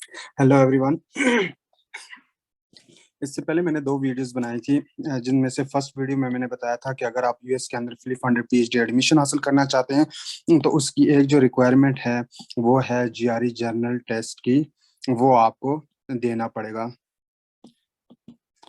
Hello everyone. इससे पहले मैंने दो वीडियोस बनाई थी, जिनमें से फर्स्ट वीडियो में मैंने बताया था कि अगर आप यूएस के अंदर फुली फंडेड पीएचडी एडमिशन हासिल करना चाहते हैं तो उसकी एक जो रिक्वायरमेंट है वो है जीआरई जर्नल टेस्ट की। वो आपको देना पड़ेगा।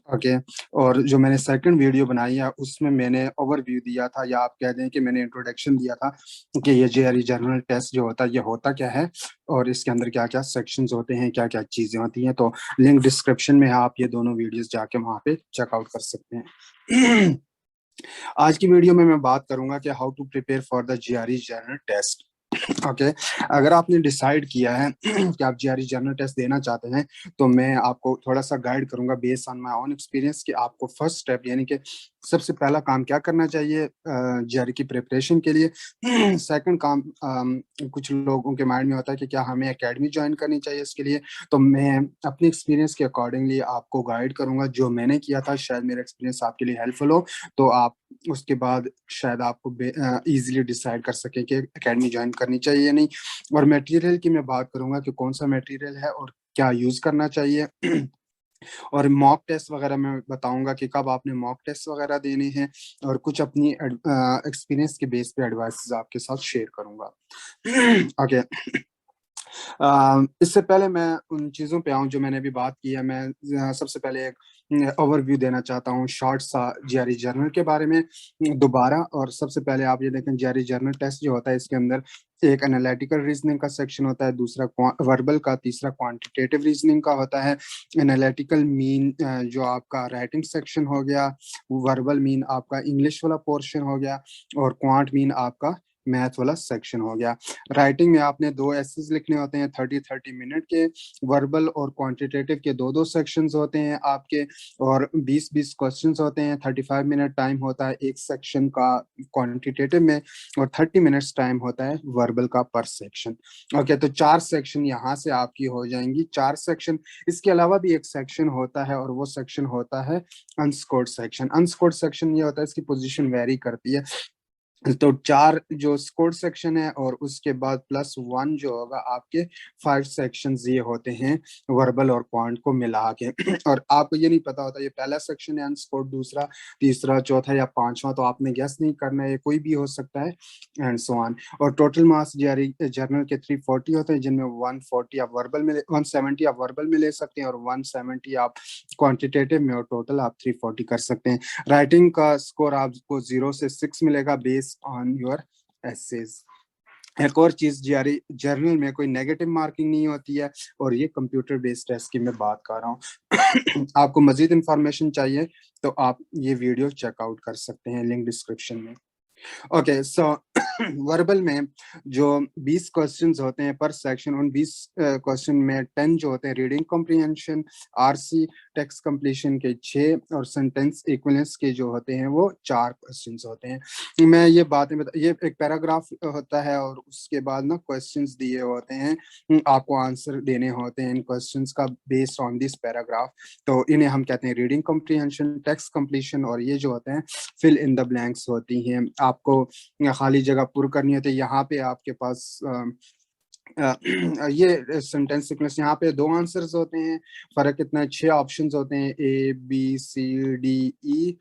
ओके। और जो मैंने सेकंड वीडियो बनाई है उसमें मैंने ओवरव्यू दिया था, या आप कह दें कि मैंने इंट्रोडक्शन दिया था कि ये जेआरई जर्नल टेस्ट जो होता है ये होता क्या है और इसके अंदर क्या क्या सेक्शंस होते हैं, क्या क्या चीजें होती हैं। तो लिंक डिस्क्रिप्शन में है, आप ये दोनों वीडियोस जाके वहां पे चेकआउट कर सकते हैं। आज की वीडियो में मैं बात करूंगा कि how to prepare for the GRE general test. Okay. अगर आपने डिसाइड किया है कि आप जीआरई जर्नल टेस्ट देना चाहते हैं तो मैं आपको थोड़ा सा गाइड करूंगा based on my own experience कि आपको फर्स्ट स्टेप यानी कि सबसे पहला काम क्या करना चाहिए जीआरई की प्रिपरेशन के लिए। सेकंड काम, कुछ लोगों के माइंड में होता है कि क्या हमें एकेडमी ज्वाइन करनी चाहिए इसके लिए। तो मैं अपने एक्सपीरियंस के अकॉर्डिंगली आपको गाइड करूंगा जो मैंने किया था, शायद मेरा एक्सपीरियंस आपके लिए हेल्पफुल हो। तो आप उसके बाद शायद आपको इजीली डिसाइड कर सके कि एकेडमी ज्वाइन करनी चाहिए या नहीं। और मटेरियल की मैं बात करूंगा कि कौन सा मटेरियल है और क्या यूज करना चाहिए। और मॉक टेस्ट वगैरह मैं बताऊंगा कि कब आपने मॉक टेस्ट वगैरह देने हैं, और कुछ अपनी एक्सपीरियंस के बेस पे एडवाइस आपके साथ शेयर करूंगा। ओके। इससे पहले मैं उन चीज़ों पे आऊँ जो मैंने अभी बात की है। मैं सबसे पहले एक ओवरव्यू देना चाहता हूँ शॉर्ट सा जीआरई जर्नल के बारे में दोबारा। और सबसे पहले आप ये देखें, जीआरई जर्नल टेस्ट जो होता है इसके अंदर एक एनालिटिकल रीजनिंग का सेक्शन होता है, दूसरा वर्बल का, तीसरा क्वांटिटेटिव रीजनिंग का होता है। एनालिटिकल मीन जो आपका राइटिंग सेक्शन हो गया, वर्बल मीन आपका इंग्लिश वाला पोर्शन हो गया, और क्वांट मीन आपका मैथ वाला सेक्शन हो गया। राइटिंग में आपने दो एसेज लिखने होते हैं 30-30 मिनट के। वर्बल और क्वांटिटेटिव के दो दो सेक्शंस होते हैं आपके, और 20-20 क्वेश्चंस होते हैं। 35 मिनट टाइम होता है एक सेक्शन का क्वांटिटेटिव में, और 30 मिनट्स टाइम होता है वर्बल का पर सेक्शन। ओके, तो 4 सेक्शन यहाँ से आपकी हो जाएंगी, 4 सेक्शन। इसके अलावा भी एक सेक्शन होता है और वो सेक्शन होता है अनस्कोर्ड सेक्शन। अनस्कोर्ड सेक्शन ये होता है, इसकी पोजीशन वेरी करती है। तो 4 जो स्कोर सेक्शन है और उसके बाद +1 जो होगा आपके 5 सेक्शंस ये होते हैं वर्बल और क्वांट को मिला के। और आपको ये नहीं पता होता ये पहला सेक्शन है अनस्कोर्ड, दूसरा, तीसरा, चौथा या पांचवा, तो आपने गेस नहीं करना है, ये कोई भी हो सकता है, एंड सो ऑन। और टोटल मार्क्स जर्नल के 340 होते हैं, जिनमें 140 आप वर्बल में 170 आप वर्बल में ले सकते हैं और 170 आप क्वांटिटेटिव में, और टोटल आप 340 कर सकते हैं। राइटिंग का स्कोर आपको 0 से 6 मिलेगा बेस्ड ऑन योर एसेज। एक और चीज, जीआरई जर्नल में कोई नेगेटिव मार्किंग नहीं होती है, और ये कंप्यूटर बेस्ड टेस्ट की मैं बात कर रहा हूँ। आपको मजीद इंफॉर्मेशन चाहिए तो आप ये वीडियो चेकआउट कर सकते हैं, लिंक डिस्क्रिप्शन में। ओके, सो वर्बल में जो 20 क्वेश्चंस होते हैं पर सेक्शन, उन 20 क्वेश्चन में 10 जो होते हैं reading comprehension, RC, text completion के 6, और सेंटेंस इक्विवेलेंस के जो होते हैं वो 4 क्वेश्चंस होते हैं। मैं ये बातें ये एक पैराग्राफ होता है और उसके बाद ना क्वेश्चंस दिए होते हैं, आपको आंसर देने होते हैं इन क्वेश्चंस का बेस्ड ऑन दिस पैराग्राफ। तो इन्हें हम कहते हैं रीडिंग कॉम्प्रिहेंशन, टेक्स्ट कंप्लीशन, और ये जो होते हैं फिल इन द ब्लैंक्स होती हैं। आपको खाली जगह पुर करनी होती है। यहाँ पे आपके पास ये सेंटेंस सीक्वेंस, यहाँ पे 2 आंसर्स होते हैं। फर्क कितना है, 6 ऑप्शंस होते हैं, A B C D E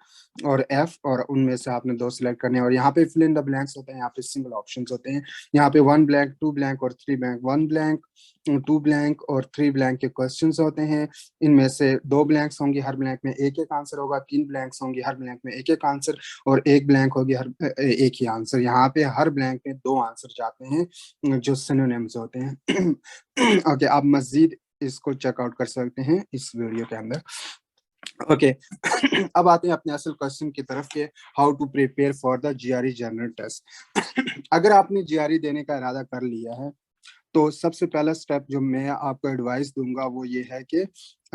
और F, और उनमें से आपने 2 सिलेक्ट करने हैं। और यहाँ पे फिल इन द ब्लैंक्स होते हैं, यहाँ पे सिंगल ऑप्शंस होते हैं। यहाँ पे 1 ब्लैंक, 2 ब्लैंक और 3 ब्लैंक, 1 ब्लैंक, 2 ब्लैंक और 3 ब्लैंक के क्वेश्चंस होते हैं। इनमें से 2 ब्लैंक्स होंगे, हर ब्लैंक में एक एक आंसर होगा। 3 ब्लैंक्स होंगे, हर ब्लैंक में एक एक आंसर, और 1 ब्लैंक होगी, हर एक ही आंसर। यहाँ पे हर ब्लैंक में 2 आंसर जाते हैं जो सिनोनिम्स होते हैं। ओके, आप मजीद इसको चेकआउट कर सकते हैं इस वीडियो के अंदर। ओके। अब आते हैं अपने असल क्वेश्चन की तरफ के, how to prepare for the GRE general test. अगर आपने जीआरई देने का इरादा कर लिया है तो सबसे पहला स्टेप जो मैं आपको एडवाइस दूंगा वो ये है कि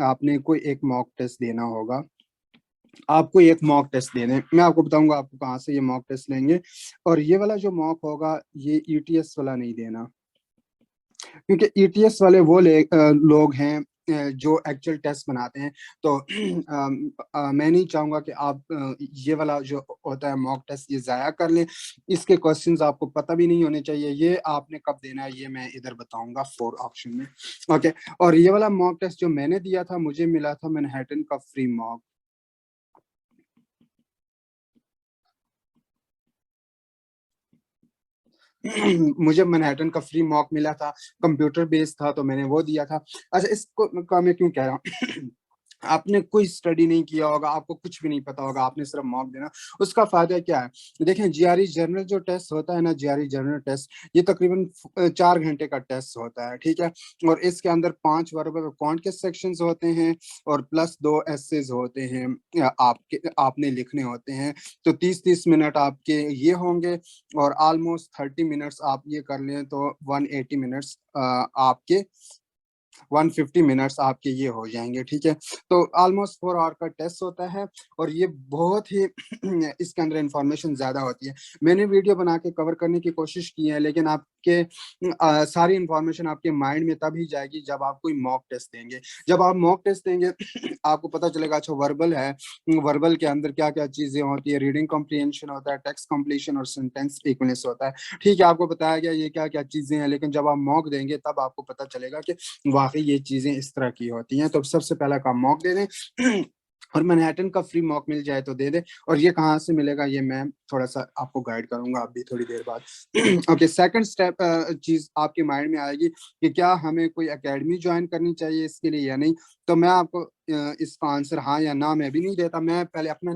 आपने कोई एक मॉक टेस्ट देना होगा। आपको एक मॉक टेस्ट देने, मैं आपको बताऊंगा आपको कहाँ से ये मॉक टेस्ट लेंगे। और ये वाला जो मॉक होगा ये ईटीएस वाला नहीं देना, क्योंकि ईटीएस वाले वो लोग हैं जो एक्चुअल टेस्ट बनाते हैं, तो मैं नहीं चाहूँगा कि आप ये वाला जो होता है मॉक टेस्ट ये ज़ाया कर लें। इसके क्वेश्चंस आपको पता भी नहीं होने चाहिए, ये आपने कब देना है ये मैं इधर बताऊँगा 4 ऑप्शन में। ओके, और ये वाला मॉक टेस्ट जो मैंने दिया था, मुझे मिला था मैनहट्टन का फ्री मॉक। मुझे मैनहट्टन का फ्री मॉक मिला था, कंप्यूटर बेस्ड था, तो मैंने वो दिया था। अच्छा, इसको का मैं क्यों कह रहा हूँ? आपने कोई स्टडी नहीं किया होगा, आपको कुछ भी नहीं पता होगा, आपने सिर्फ मॉक देना, उसका फ़ायदा क्या है? देखें, जीआरई जनरल जो टेस्ट होता है ना, जीआरई जनरल टेस्ट, ये तकरीबन 4 घंटे का टेस्ट होता है, ठीक है? और इसके अंदर 5 वर्बल क्वांट के सेक्शंस होते हैं और प्लस 2 एसेज़ होते हैं, आपके आपने लिखने होते हैं। तो 30-30 मिनट आपके ये होंगे और ऑलमोस्ट 30 मिनट्स आप ये कर लें तो 180 मिनट्स आपके 150 मिनट्स आपके ये हो जाएँगे, ठीक है? तो ऑलमोस्ट 4 आवर का टेस्ट होता है और ये बहुत ही इसके अंदर इन्फॉर्मेशन ज़्यादा होती है। मैंने वीडियो बना के कवर करने की कोशिश की है, लेकिन आपके सारी इन्फॉर्मेशन आपके माइंड में तभी जाएगी जब आप कोई मॉक टेस्ट देंगे। जब आप मॉक टेस्ट देंगे आपको पता चलेगा, अच्छा वर्बल है, वर्बल के अंदर क्या-क्या चीज़ें होती है, रीडिंग कॉम्प्रिहेंशन होता है, टेक्स्ट कंप्लीशन और सेंटेंस फ्रीक्वेंसी होता है। ठीक है, आपको बताया गया ये क्या-क्या चीज़ें हैं, लेकिन जब आप मॉक देंगे तब आपको पता चलेगा कि वाक़ई ये चीज़ें इस तरह की होती हैं। तो सबसे पहला काम मॉक दे दें और मैनहट्टन का फ्री मॉक मिल जाए तो दे दें, और ये कहाँ से मिलेगा ये मैं थोड़ा-सा आपको गाइड करूँगा अभी थोड़ी देर बाद। ओके, सेकंड स्टेप चीज़ आपके माइंड में आएगी कि क्या हमें कोई अकेडमी जॉइन करनी चाहिए इसके लिए या नहीं? तो मैं आपको इसका आंसर हाँ या ना मैं भी नहीं देता। मैं पहले अपना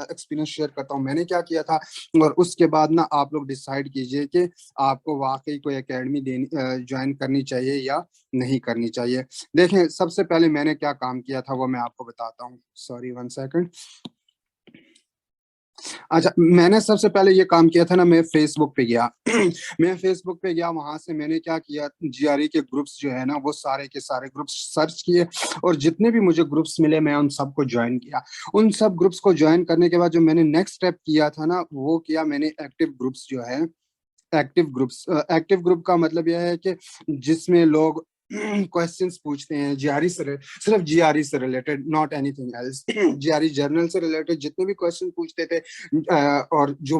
एक्सपीरियंस शेयर करता हूँ, मैंने क्या किया था, और उसके बाद ना आप लोग डिसाइड कीजिए कि आपको वाक़ई कोई अकेडमी जॉइन करनी चाहिए या नहीं करनी चाहिए। देखें, सबसे पहले मैंने क्या काम किया था वो मैं आपको बताता हूँ। Sorry 1 second. अच्छा, मैंने सबसे पहले ये काम किया था ना, मैं फ़ेसबुक पे गया। मैं फ़ेसबुक पे गया, वहाँ से मैंने क्या किया, जीआरई के ग्रुप्स जो है ना, वो सारे के सारे ग्रुप्स सर्च किए और जितने भी मुझे ग्रुप्स मिले, मैं उन सबको जॉइन किया। उन सब ग्रुप्स को जॉइन करने के बाद जो मैंने नेक्स्ट स्टेप किया था ना, वो किया मैंने एक्टिव ग्रुप्स जो है, एक्टिव ग्रुप्स एक्टिव ग्रुप का मतलब ये है कि जिसमें लोग क्वेश्चंस पूछते हैं जीआरई से सिर्फ जीआरई से related, not anything else. GRE journal से रिलेटेड जितने भी क्वेश्चन पूछते थे और जो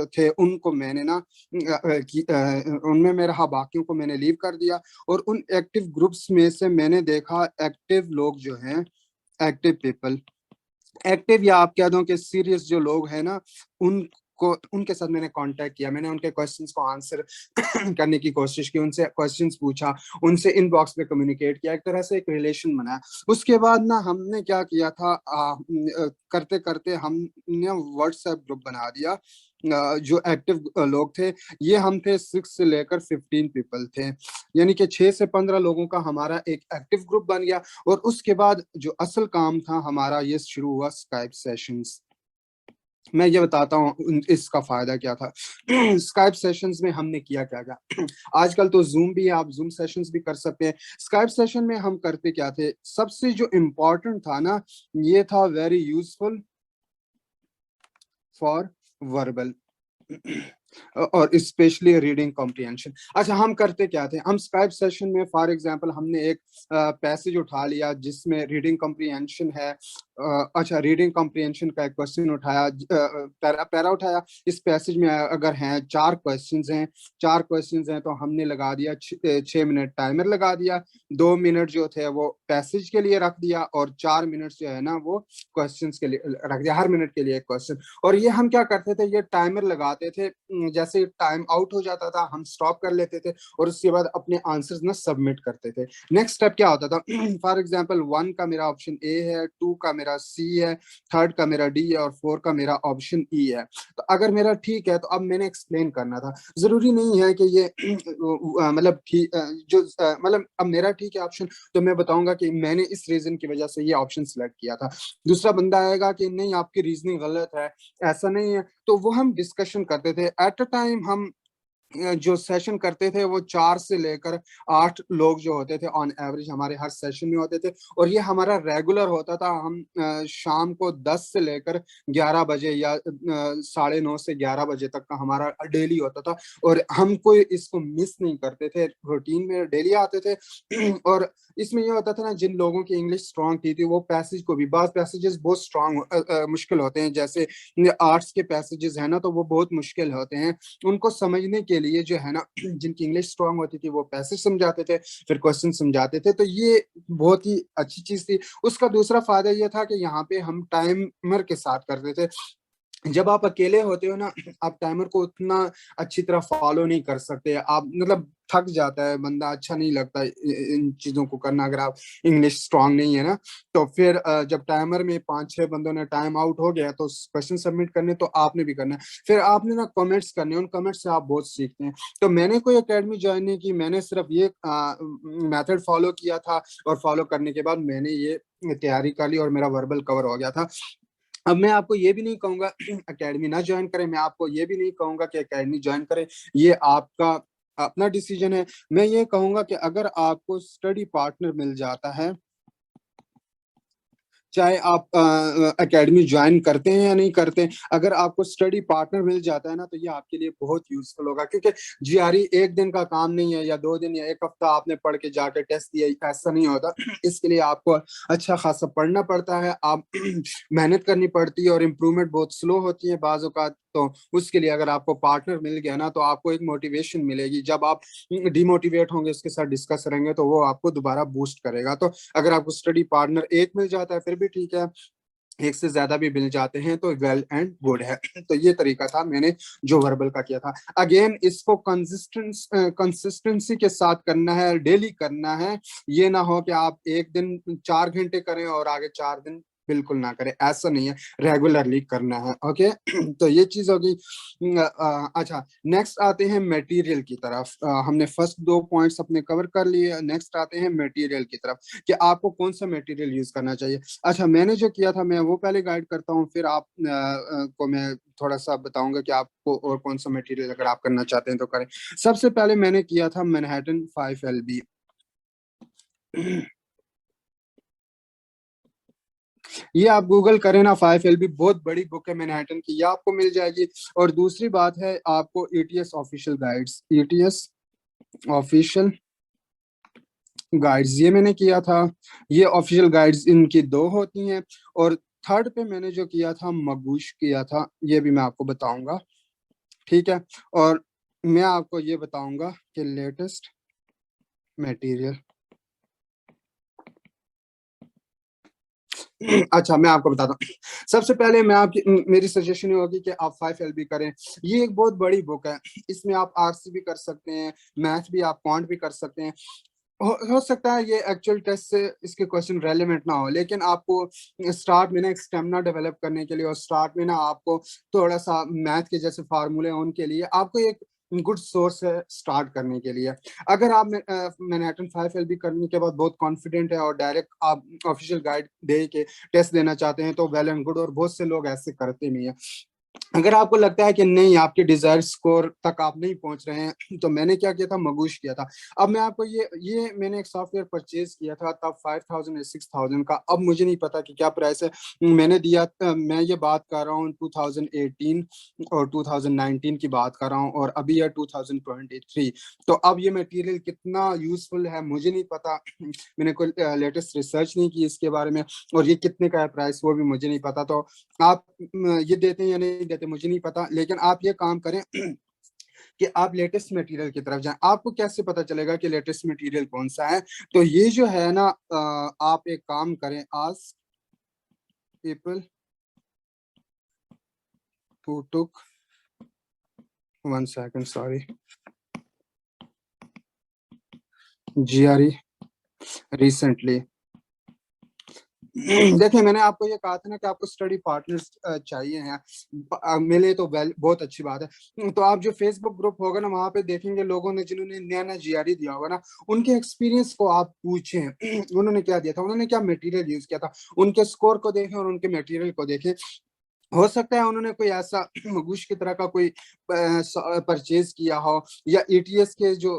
थे उनको मैंने ना उनमें मैं रहा, बाकियों को मैंने लीव कर दिया। और उन एक्टिव ग्रुप्स में से मैंने देखा एक्टिव लोग जो हैं, एक्टिव पीपल, एक्टिव या आप कह दो कि सीरियस जो लोग हैं ना, उनको उनके साथ मैंने कांटेक्ट किया, मैंने उनके क्वेश्चंस को आंसर करने की कोशिश की, उनसे क्वेश्चंस पूछा, उनसे इनबॉक्स में कम्युनिकेट किया, एक तरह से एक रिलेशन बनाया। उसके बाद ना हमने क्या किया था, करते-करते हमने व्हाट्सएप ग्रुप बना दिया। जो एक्टिव लोग थे, ये हम थे 6 से लेकर 15 पीपल थे, यानी कि 6 से 15 लोगों का हमारा एक एक्टिव ग्रुप बन गया। और उसके बाद जो असल काम था हमारा, ये शुरू हुआ स्काइप सेशंस। मैं ये बताता हूँ इसका फ़ायदा क्या था। स्काइप सेशंस में हमने किया क्या-क्या। आजकल तो ज़ूम भी है, आप ज़ूम सेशंस भी कर सकते हैं। स्काइप सेशन में हम करते क्या थे, सबसे जो इम्पोर्टेंट था ना, ये था वेरी यूज़फुल फॉर वर्बल और स्पेशली रीडिंग कॉम्प्रिहेंशन। अच्छा, हम करते क्या थे, हम स्काइप सेशन में फॉर एग्जांपल हमने एक पैसेज उठा लिया जिसमें रीडिंग कॉम्प्रिहेंशन है। अच्छा, रीडिंग कॉम्प्रिहेंशन का एक क्वेश्चन उठाया, पैरा पैरा उठाया। इस पैसेज में अगर हैं 4 क्वेश्चंस हैं, 4 क्वेश्चंस हैं, तो हमने लगा दिया 6 मिनट टाइमर लगा दिया। 2 मिनट जो थे वो पैसेज के लिए रख दिया और 4 मिनट जो है ना वो क्वेश्चंस के लिए रख दिया, हर मिनट के लिए एक क्वेश्चन। और ये हम क्या करते थे, ये टाइमर लगाते थे, जैसे टाइम आउट हो जाता था हम स्टॉप कर लेते थे और उसके बाद अपने आंसर्स ना सबमिट करते थे। नेक्स्ट स्टेप क्या होता था, फॉर एग्जांपल 1 का मेरा ऑप्शन ए है, 2 का मेरा सी है, 3 का मेरा डी है और 4 का मेरा ऑप्शन ई है। तो अगर मेरा ठीक है तो अब मैंने एक्सप्लेन करना था। ज़रूरी नहीं है कि ये मतलब ठीक मतलब अब मेरा ठीक है ऑप्शन, तो मैं बताऊँगा कि मैंने इस रीज़न की वज़ह से ये ऑप्शन सेलेक्ट किया था। दूसरा बंदा आएगा कि नहीं आपकी रीज़निंग गलत है, ऐसा नहीं है, तो वो हम डिस्कशन करते थे। एट अ टाइम हम जो सेशन करते थे वो 4 से लेकर 8 लोग जो होते थे ऑन एवरेज हमारे हर सेशन में होते थे, और ये हमारा रेगुलर होता था। हम शाम को 10 से लेकर 11 बजे या साढ़े 9 से 11 बजे तक का हमारा डेली होता था, और हम कोई इसको मिस नहीं करते थे, रूटीन में डेली आते थे। और इसमें ये होता था ना, जिन लोगों की इंग्लिश स्ट्रांग थी वो पैसेज को भी, बाज़ पैसेजेस बहुत स्ट्रांग मुश्किल होते हैं, जैसे आर्ट्स के पैसेजेस है ना, तो वो बहुत मुश्किल होते हैं। उनको समझने के लिए जो है ना, जिनकी इंग्लिश स्ट्रांग होती थी वो पैसेज समझाते थे, फिर क्वेश्चन समझाते थे, तो ये बहुत ही अच्छी चीज थी। उसका दूसरा फायदा ये था कि यहाँ पे हम टाइमर के साथ करते थे। जब आप अकेले होते हो ना, आप टाइमर को उतना अच्छी तरह फॉलो नहीं कर सकते, आप मतलब थक जाता है बंदा, अच्छा नहीं लगता इन चीजों को करना अगर आप इंग्लिश स्ट्रांग नहीं है ना। तो फिर जब टाइमर में 5-6 बंदों ने टाइम आउट हो गया तो क्वेश्चन सबमिट करने, तो आपने भी करना है, फिर आपने ना कमेंट्स करने, उन कमेंट्स से आप बहुत सीखते हैं। तो मैंने कोई एकेडमी ज्वाइन नहीं की, मैंने सिर्फ ये मेथड फॉलो किया था, और फॉलो करने के बाद मैंने ये तैयारी कर ली और मेरा वर्बल कवर हो गया था। अब मैं आपको ये भी नहीं कहूंगा एकेडमी ना ज्वाइन करें, मैं आपको ये भी नहीं कहूंगा कि एकेडमी ज्वाइन करें, ये आपका अपना डिसीजन है। मैं ये कहूंगा कि अगर आपको स्टडी पार्टनर मिल जाता है, चाहे आप एकेडमी ज्वाइन करते हैं या नहीं करते हैं, अगर आपको स्टडी पार्टनर मिल जाता है ना, तो ये आपके लिए बहुत यूजफुल होगा, क्योंकि जीआरई एक दिन का काम नहीं है, या 2 दिन या एक हफ्ता आपने पढ़ के जाके टेस्ट दिया, ऐसा नहीं होता। इसके लिए आपको अच्छा खासा पढ़ना पड़ता है, आप मेहनत करनी पड़ती है, और इम्प्रूवमेंट बहुत स्लो होती है बाज़ औक़ात। तो उसके लिए अगर आपको पार्टनर मिल गया ना, तो आपको एक मोटिवेशन मिलेगी, जब आप डिमोटिवेट होंगे उसके साथ डिस्कस करेंगे तो वो आपको दोबारा बूस्ट करेगा। तो अगर आपको स्टडी पार्टनर एक मिल जाता है फिर भी ठीक है, एक से ज्यादा भी मिल जाते हैं तो वेल एंड गुड है। तो ये तरीका था मैंने जो वर्बल का किया था। अगेन इसको कंसिस्टेंसी के साथ करना है, डेली करना है। ये ना हो कि आप एक दिन 4 घंटे करें और आगे 4 दिन बिल्कुल ना करें, ऐसा नहीं है, रेगुलरली करना है। ओके तो ये चीज होगी। अच्छा, नेक्स्ट आते हैं मटेरियल की तरफ। हमने फर्स्ट 2 पॉइंट्स अपने कवर कर लिए, नेक्स्ट आते हैं मटेरियल की तरफ कि आपको कौन सा मटेरियल यूज करना चाहिए। अच्छा, मैंने जो किया था मैं वो पहले गाइड करता हूँ, फिर आप को मैं थोड़ा सा बताऊंगा कि आपको और कौन सा मटेरियल अगर आप करना चाहते हैं तो करें। सबसे पहले मैंने किया था मैनहट्टन 5 LB। ये आप गूगल करें ना, 5 LB बहुत बड़ी बुक है मैनहट्टन की, ये आपको मिल जाएगी। और दूसरी बात है, आपको ETS official guides, ETS official guides, ये मैंने किया था। ये ऑफिशियल गाइड्स इनकी 2 होती हैं। और थर्ड पे मैंने जो किया था मगूश किया था, ये भी मैं आपको बताऊंगा, ठीक है। और मैं आपको ये बताऊंगा कि लेटेस्ट मटेरियल। अच्छा, मैं आपको बताता हूँ। सबसे पहले मैं आपकी मेरी सजेशन ये होगी कि आप 5 LB करें। ये एक बहुत बड़ी बुक है, इसमें आप आर्ट्स भी कर सकते हैं, मैथ भी, आप क्वांट भी कर सकते हैं। हो सकता है ये एक्चुअल टेस्ट से इसके क्वेश्चन रेलेवेंट ना हो, लेकिन आपको स्टार्ट में ना एक स्टेमिना डेवलप करने के लिए, और स्टार्ट में ना आपको थोड़ा सा मैथ के जैसे फार्मूले हैं उनके लिए आपको एक गुड सोर्स है स्टार्ट करने के लिए। अगर आप मैनहट्टन 5 LB करने के बाद बहुत कॉन्फिडेंट है और डायरेक्ट आप ऑफिशियल गाइड दे के टेस्ट देना चाहते हैं तो वेल एंड गुड, और बहुत से लोग ऐसे करते नहीं है। अगर आपको लगता है कि नहीं, आपके डिजायर स्कोर तक आप नहीं पहुंच रहे हैं, तो मैंने क्या किया था, मगूश किया था। अब मैं आपको ये मैंने एक सॉफ्टवेयर परचेज किया था तब 5,000 या 6,000 का, अब मुझे नहीं पता कि क्या प्राइस है। मैंने दिया, मैं ये बात कर रहा हूँ 2018 और 2019 की बात कर रहा हूँ, और अभी है 2023। तो अब ये मटेरियल कितना यूजफुल है मुझे नहीं पता, मैंने कोई लेटेस्ट रिसर्च नहीं की इसके बारे में, और ये कितने का है प्राइस वो भी मुझे नहीं पता। तो आप ये देते हैं या नहीं देते मुझे नहीं पता, लेकिन आप ये काम करें कि आप लेटेस्ट मटेरियल की तरफ जाएं। आपको कैसे पता चलेगा कि लेटेस्ट मटेरियल कौन सा है? तो ये जो है ना, आप एक काम करें, ask people who took, 1 second sorry, GRE recently. देखिए, मैंने आपको ये कहा था ना कि आपको स्टडी पार्टनर्स चाहिए हैं, मिले तो वेल बहुत अच्छी बात है। तो आप जो फेसबुक ग्रुप होगा ना, वहां पे देखेंगे लोगों ने जिन्होंने नया नया जीआरई दिया होगा ना, उनके एक्सपीरियंस को आप पूछें, उन्होंने क्या दिया था, उन्होंने क्या मटेरियल यूज किया था, उनके स्कोर को देखें और उनके मटेरियल को देखें। हो सकता है उन्होंने कोई ऐसा घूस की तरह का कोई परचेज किया हो, या ईटीएस के जो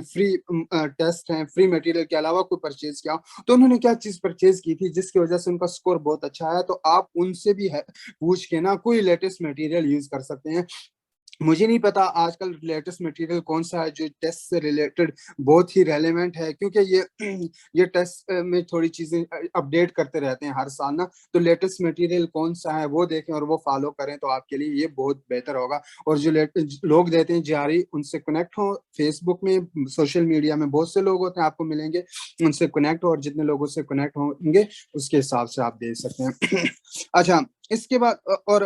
फ्री टेस्ट हैं, फ्री मटेरियल के अलावा कोई परचेज किया हो, तो उन्होंने क्या चीज परचेज की थी जिसकी वजह से उनका स्कोर बहुत अच्छा है, तो आप उनसे भी है पूछ के ना कोई लेटेस्ट मटेरियल यूज कर सकते हैं। मुझे नहीं पता आजकल लेटेस्ट मटेरियल कौन सा है जो टेस्ट से रिलेटेड बहुत ही रेलेवेंट है, क्योंकि ये ये टेस्ट में थोड़ी चीजें अपडेट करते रहते हैं हर साल ना। तो लेटेस्ट मटेरियल कौन सा है वो देखें और वो फॉलो करें, तो आपके लिए ये बहुत बेहतर होगा। और जो लोग देते हैं जारी, उनसे कनेक्ट हो। फेसबुक में, सोशल मीडिया में बहुत से लोग होते हैं, आपको मिलेंगे, उनसे कनेक्ट हो, और जितने लोगों से कनेक्ट होंगे उसके हिसाब से आप दे सकते हैं। अच्छा, इसके बाद और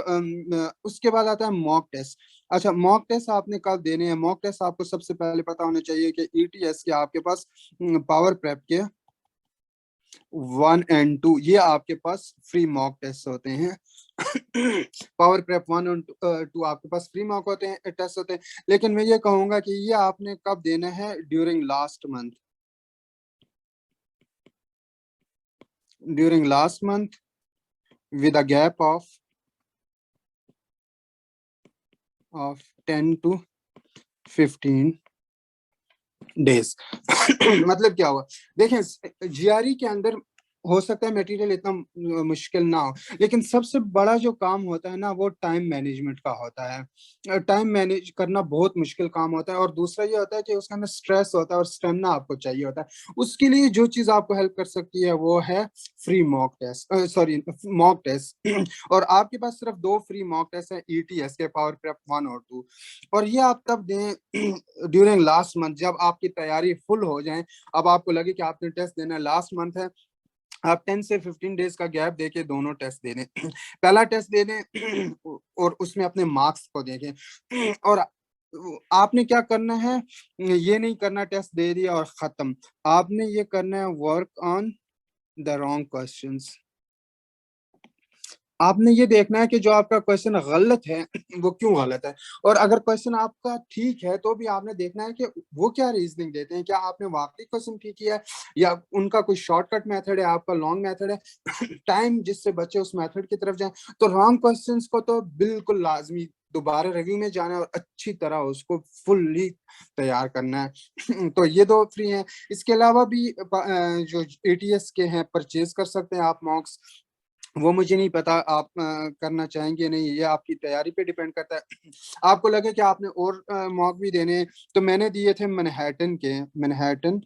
उसके बाद आता है मॉक टेस्ट। अच्छा, मॉक टेस्ट आपने कब देने हैं? मॉक टेस्ट आपको सबसे पहले पता होना चाहिए कि ईटीएस के आपके पास पावर प्रेप के 1 और 2 ये आपके पास फ्री मॉक टेस्ट होते हैं। पावर प्रेप 1 और 2 आपके पास फ्री मॉक होते हैं, टेस्ट होते हैं। लेकिन मैं ये कहूंगा कि ये आपने कब देना है? During last month, during last month with a gap of 10 to 15 days. मतलब क्या हुआ? देखें, जीआरई के अंदर हो सकता है मटेरियल इतना मुश्किल ना हो, लेकिन सबसे बड़ा जो काम होता है ना वो टाइम मैनेजमेंट का होता है। टाइम मैनेज करना बहुत मुश्किल काम होता है, और दूसरा ये होता है कि उसके अंदर स्ट्रेस होता है और स्टेमिना आपको चाहिए होता है। उसके लिए जो चीज आपको हेल्प कर सकती है वो है free mock test, sorry, mock test. और आपके पास सिर्फ 2 फ्री मॉक टेस्ट है ईटीएस के, पावर प्रेप 1 और 2। और ये आप तब दें ड्यूरिंग लास्ट मंथ, जब आपकी तैयारी फुल हो जाए। अब आपको लगे कि आपने टेस्ट देना है, लास्ट मंथ है, आप 10 से 15 डेज का गैप देके दोनों टेस्ट दे दें। पहला टेस्ट दे दें और उसमें अपने मार्क्स को देखें। और आपने क्या करना है? ये नहीं करना टेस्ट दे दिया और खत्म। आपने ये करना है work on the wrong questions. आपने ये देखना है कि जो आपका क्वेश्चन गलत है वो क्यों गलत है। और अगर क्वेश्चन आपका ठीक है तो भी आपने देखना है कि वो क्या रीजनिंग देते हैं, क्या आपने वाकई क्वेश्चन ठीक किया है, या उनका कोई शॉर्टकट मेथड है, आपका लॉन्ग मेथड है। टाइम जिससे बचे उस मेथड की तरफ जाएं। तो रॉन्ग क्वेश्चंस को तो बिल्कुल लाजमी दोबारा रिव्यू में जाना है और अच्छी तरह उसको फुल्ली तैयार करना है। तो ये 2 फ्री हैं। इसके अलावा भी जो एटीएस के हैं परचेज कर सकते हैं आप मॉक्स। वो मुझे नहीं पता आप करना चाहेंगे नहीं, ये आपकी तैयारी पे डिपेंड करता है। आपको लगे कि आपने और मॉक भी देने हैं, तो मैंने दिए थे मैनहैटन